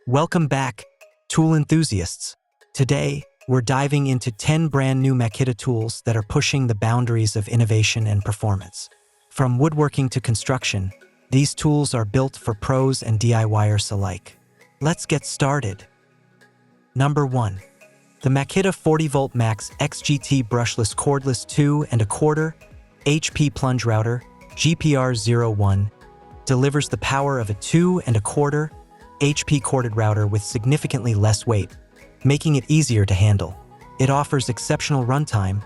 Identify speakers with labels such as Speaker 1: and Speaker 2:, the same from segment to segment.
Speaker 1: Welcome back, tool enthusiasts. Today, we're diving into 10 brand new Makita tools that are pushing the boundaries of innovation and performance. From woodworking to construction, these tools are built for pros and DIYers alike. Let's get started. Number 1. The Makita 40V Max XGT Brushless Cordless 2¼ HP Plunge Router GPR01 delivers the power of a 2¼ HP corded router with significantly less weight, making it easier to handle. It offers exceptional runtime,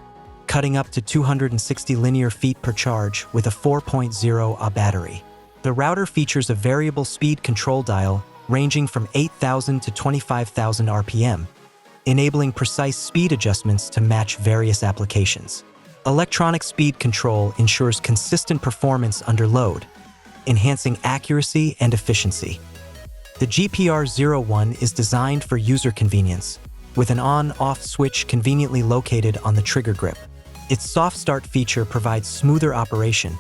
Speaker 1: cutting up to 260 linear feet per charge with a 4.0 Ah battery. The router features a variable speed control dial ranging from 8,000 to 25,000 RPM, enabling precise speed adjustments to match various applications. Electronic speed control ensures consistent performance under load, enhancing accuracy and efficiency. The GPR01 is designed for user convenience, with an on-off switch conveniently located on the trigger grip. Its soft start feature provides smoother operation,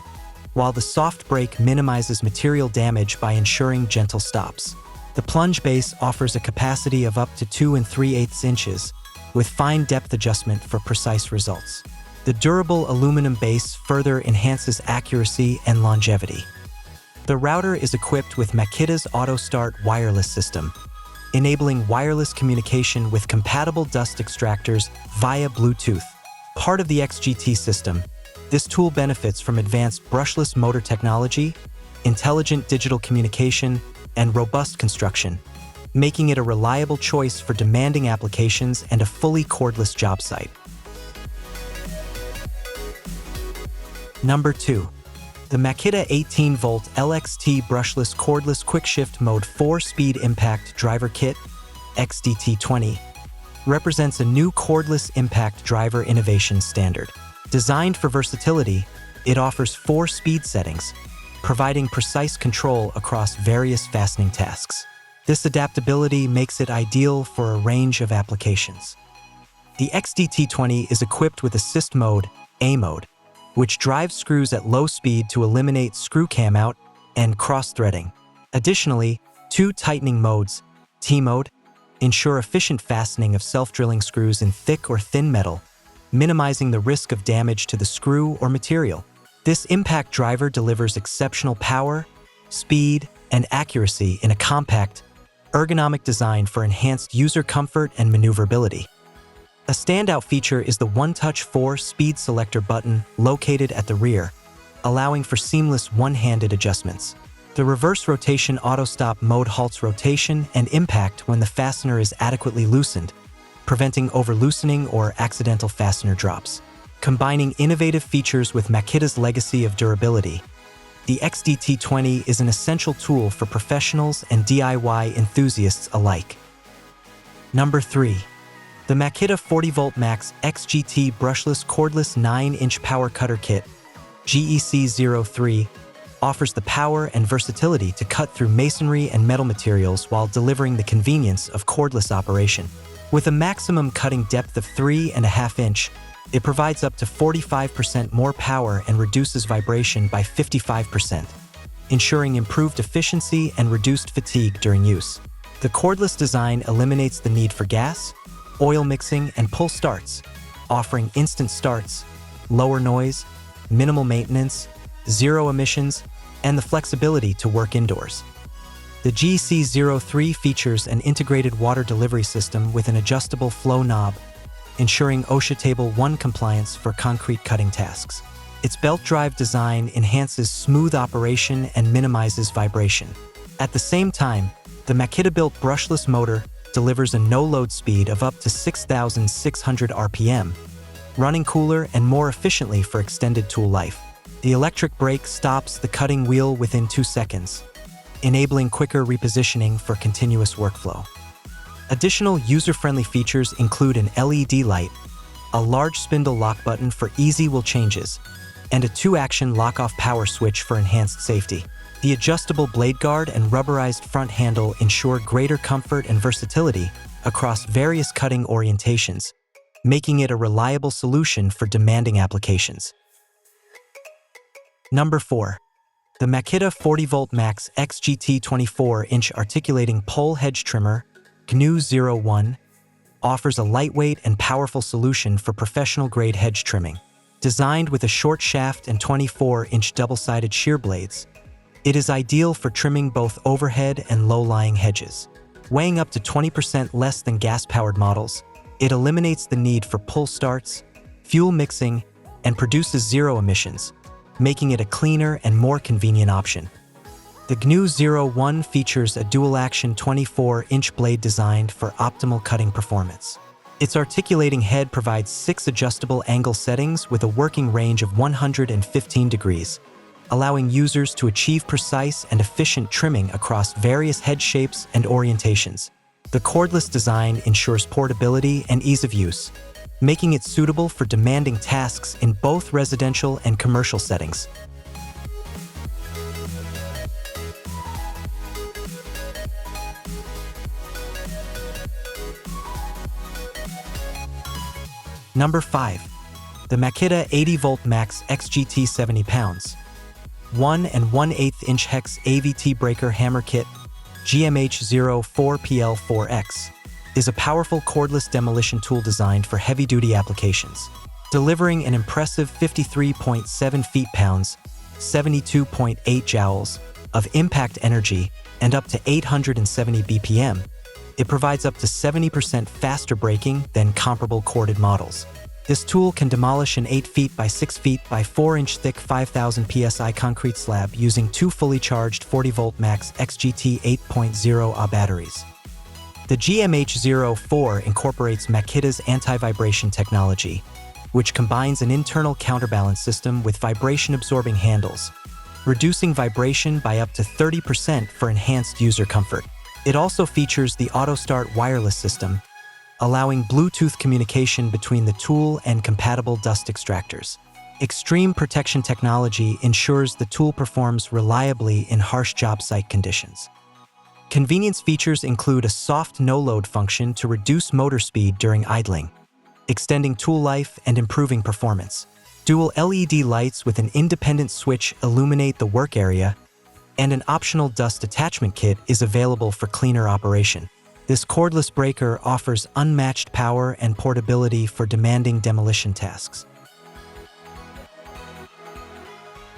Speaker 1: while the soft brake minimizes material damage by ensuring gentle stops. The plunge base offers a capacity of up to 2 3/8 inches, with fine depth adjustment for precise results. The durable aluminum base further enhances accuracy and longevity. The router is equipped with Makita's Auto Start wireless system, enabling wireless communication with compatible dust extractors via Bluetooth. Part of the XGT system, this tool benefits from advanced brushless motor technology, intelligent digital communication, and robust construction, making it a reliable choice for demanding applications and a fully cordless job site. Number 2. The Makita 18V LXT Brushless Cordless Quick Shift Mode 4-Speed Impact Driver Kit XDT20 represents a new cordless impact driver innovation standard. Designed for versatility, it offers 4 speed settings, providing precise control across various fastening tasks. This adaptability makes it ideal for a range of applications. The XDT20 is equipped with Assist Mode, A mode, which drives screws at low speed to eliminate screw cam out and cross-threading. Additionally, 2 tightening modes, T mode, ensure efficient fastening of self-drilling screws in thick or thin metal, minimizing the risk of damage to the screw or material. This impact driver delivers exceptional power, speed, and accuracy in a compact, ergonomic design for enhanced user comfort and maneuverability. A standout feature is the one-touch 4-speed selector button located at the rear, allowing for seamless one-handed adjustments. The reverse rotation auto-stop mode halts rotation and impact when the fastener is adequately loosened, preventing over-loosening or accidental fastener drops. Combining innovative features with Makita's legacy of durability, the XDT20 is an essential tool for professionals and DIY enthusiasts alike. Number 3. The Makita 40V Max XGT Brushless Cordless 9-inch Power Cutter Kit GEC03 offers the power and versatility to cut through masonry and metal materials while delivering the convenience of cordless operation. With a maximum cutting depth of 3½ inch, it provides up to 45% more power and reduces vibration by 55%, ensuring improved efficiency and reduced fatigue during use. The cordless design eliminates the need for gas, oil mixing, and pull starts, offering instant starts, lower noise, minimal maintenance, 0 emissions, and the flexibility to work indoors. The GC03 features an integrated water delivery system with an adjustable flow knob, ensuring OSHA Table 1 compliance for concrete cutting tasks. Its belt drive design enhances smooth operation and minimizes vibration. At the same time, the Makita-built brushless motor delivers a no-load speed of up to 6,600 RPM, running cooler and more efficiently for extended tool life. The electric brake stops the cutting wheel within 2 seconds, enabling quicker repositioning for continuous workflow. Additional user-friendly features include an LED light, a large spindle lock button for easy wheel changes, and a 2-action lock-off power switch for enhanced safety. The adjustable blade guard and rubberized front handle ensure greater comfort and versatility across various cutting orientations, making it a reliable solution for demanding applications. Number 4. The Makita 40V Max XGT 24-inch articulating pole hedge trimmer, GNU-01, offers a lightweight and powerful solution for professional-grade hedge trimming. Designed with a short shaft and 24-inch double-sided shear blades, it is ideal for trimming both overhead and low-lying hedges. Weighing up to 20% less than gas-powered models, it eliminates the need for pull starts, fuel mixing, and produces zero emissions, making it a cleaner and more convenient option. The GNU-01 features a dual-action 24-inch blade designed for optimal cutting performance. Its articulating head provides 6 adjustable angle settings with a working range of 115 degrees, allowing users to achieve precise and efficient trimming across various head shapes and orientations. The cordless design ensures portability and ease of use, making it suitable for demanding tasks in both residential and commercial settings. Number 5. The Makita 80V Max XGT 70 pounds. 1 1/8 inch hex AVT breaker hammer kit, GMH04PL4X, is a powerful cordless demolition tool designed for heavy-duty applications. Delivering an impressive 53.7 feet-pounds, 72.8 joules of impact energy and up to 870 BPM, it provides up to 70% faster braking than comparable corded models. This tool can demolish an 8 feet by 6 feet by 4 inch thick 5000 psi concrete slab using 2 fully charged 40V Max XGT 8.0 Ah batteries. The GMH04 incorporates Makita's anti-vibration technology, which combines an internal counterbalance system with vibration-absorbing handles, reducing vibration by up to 30% for enhanced user comfort. It also features the auto-start wireless system, allowing Bluetooth communication between the tool and compatible dust extractors. Extreme protection technology ensures the tool performs reliably in harsh job site conditions. Convenience features include a soft no-load function to reduce motor speed during idling, extending tool life and improving performance. Dual LED lights with an independent switch illuminate the work area, and an optional dust attachment kit is available for cleaner operation. This cordless breaker offers unmatched power and portability for demanding demolition tasks.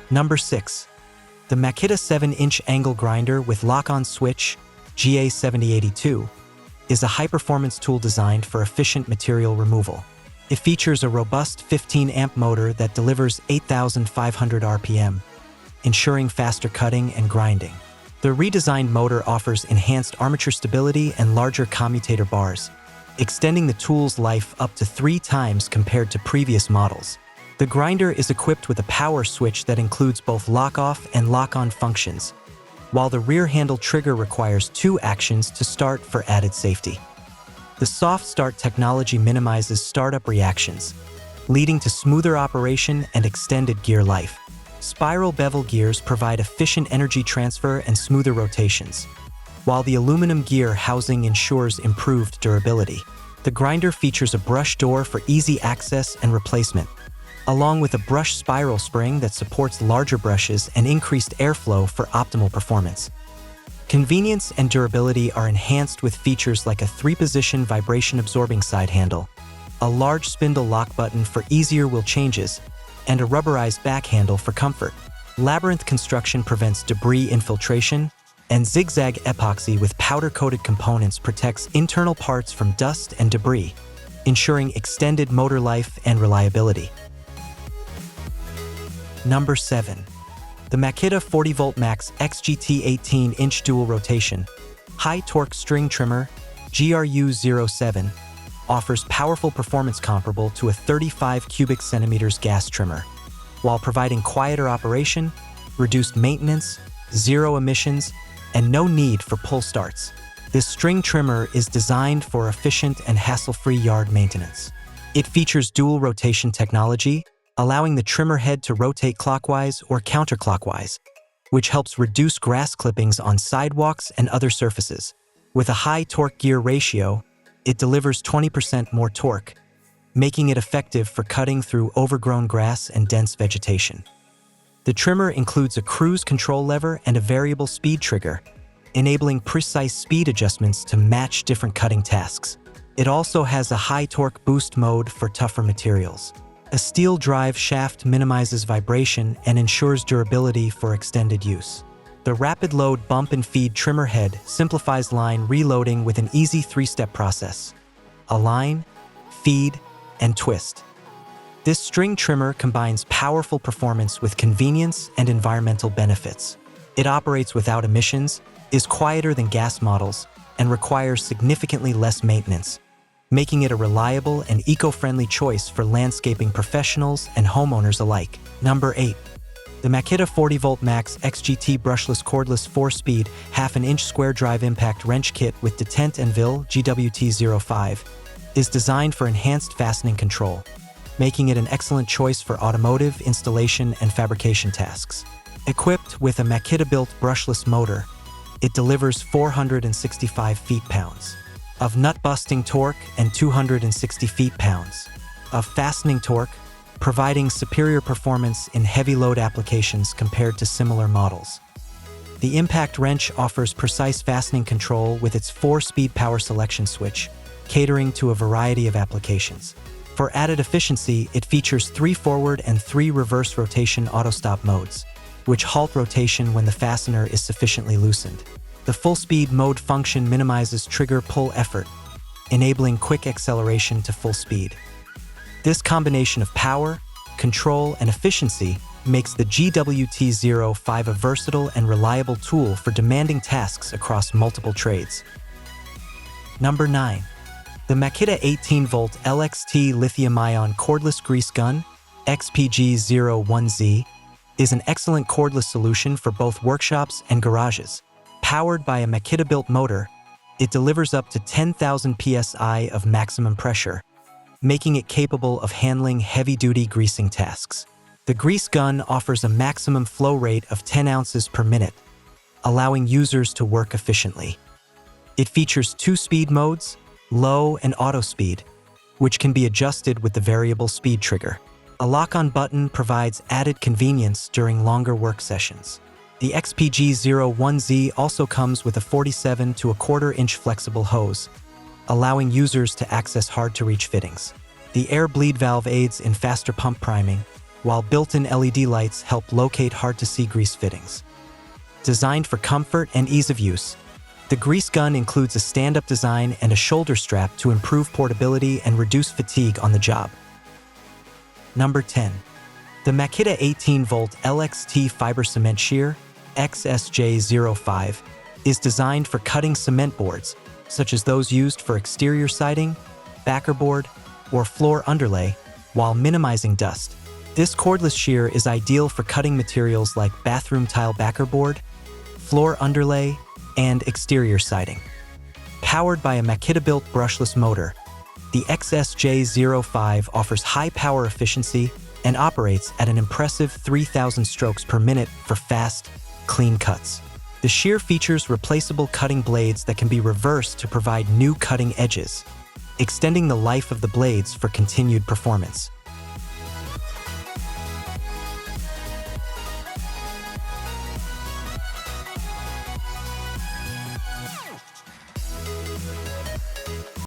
Speaker 1: Number 6. The Makita 7-inch angle grinder with lock-on switch, GA7082, is a high-performance tool designed for efficient material removal. It features a robust 15-amp motor that delivers 8,500 RPM, ensuring faster cutting and grinding. The redesigned motor offers enhanced armature stability and larger commutator bars, extending the tool's life up to 3 times compared to previous models. The grinder is equipped with a power switch that includes both lock-off and lock-on functions, while the rear handle trigger requires 2 actions to start for added safety. The soft start technology minimizes startup reactions, leading to smoother operation and extended gear life. Spiral bevel gears provide efficient energy transfer and smoother rotations, while the aluminum gear housing ensures improved durability. The grinder features a brush door for easy access and replacement, along with a brush spiral spring that supports larger brushes and increased airflow for optimal performance. Convenience and durability are enhanced with features like a 3-position vibration-absorbing side handle, a large spindle lock button for easier wheel changes, and a rubberized back handle for comfort. Labyrinth construction prevents debris infiltration, and zigzag epoxy with powder-coated components protects internal parts from dust and debris, ensuring extended motor life and reliability. Number 7. The Makita 40V Max XGT 18-inch dual rotation, high-torque string trimmer, GRU07, offers powerful performance comparable to a 35 cubic centimeters gas trimmer, while providing quieter operation, reduced maintenance, zero emissions, and no need for pull starts. This string trimmer is designed for efficient and hassle-free yard maintenance. It features dual rotation technology, allowing the trimmer head to rotate clockwise or counterclockwise, which helps reduce grass clippings on sidewalks and other surfaces. With a high torque gear ratio, it delivers 20% more torque, making it effective for cutting through overgrown grass and dense vegetation. The trimmer includes a cruise control lever and a variable speed trigger, enabling precise speed adjustments to match different cutting tasks. It also has a high torque boost mode for tougher materials. A steel drive shaft minimizes vibration and ensures durability for extended use. The rapid load bump and feed trimmer head simplifies line reloading with an easy 3-step process: align, feed, and twist. This string trimmer combines powerful performance with convenience and environmental benefits. It operates without emissions, is quieter than gas models, and requires significantly less maintenance, making it a reliable and eco-friendly choice for landscaping professionals and homeowners alike. Number 8. The Makita 40V Max XGT Brushless Cordless 4-Speed 1/2-inch Square Drive Impact Wrench Kit with Detent and Vil GWT05 is designed for enhanced fastening control, making it an excellent choice for automotive, installation, and fabrication tasks. Equipped with a Makita-built brushless motor, it delivers 465 feet-pounds of nut-busting torque and 260 feet-pounds of fastening torque, providing superior performance in heavy-load applications compared to similar models. The impact wrench offers precise fastening control with its 4-speed power selection switch, catering to a variety of applications. For added efficiency, it features 3 forward and 3 reverse rotation auto-stop modes, which halt rotation when the fastener is sufficiently loosened. The full-speed mode function minimizes trigger pull effort, enabling quick acceleration to full speed. This combination of power, control, and efficiency makes the GWT05 a versatile and reliable tool for demanding tasks across multiple trades. Number 9. The Makita 18V LXT Lithium-Ion Cordless Grease Gun XPG01Z is an excellent cordless solution for both workshops and garages. Powered by a Makita-built motor, it delivers up to 10,000 psi of maximum pressure, making it capable of handling heavy-duty greasing tasks. The grease gun offers a maximum flow rate of 10 ounces per minute, allowing users to work efficiently. It features 2 speed modes, low and auto speed, which can be adjusted with the variable speed trigger. A lock-on button provides added convenience during longer work sessions. The XPG01Z also comes with a 47 to 1/4 inch flexible hose, allowing users to access hard-to-reach fittings. The air bleed valve aids in faster pump priming, while built-in LED lights help locate hard-to-see grease fittings. Designed for comfort and ease of use, the grease gun includes a stand-up design and a shoulder strap to improve portability and reduce fatigue on the job. Number 10. The Makita 18V LXT Fiber Cement Shear XSJ05 is designed for cutting cement boards, such as those used for exterior siding, backerboard, or floor underlay, while minimizing dust. This cordless shear is ideal for cutting materials like bathroom tile backerboard, floor underlay, and exterior siding. Powered by a Makita-built brushless motor, the XSJ05 offers high power efficiency and operates at an impressive 3,000 strokes per minute for fast, clean cuts. The shear features replaceable cutting blades that can be reversed to provide new cutting edges, extending the life of the blades for continued performance.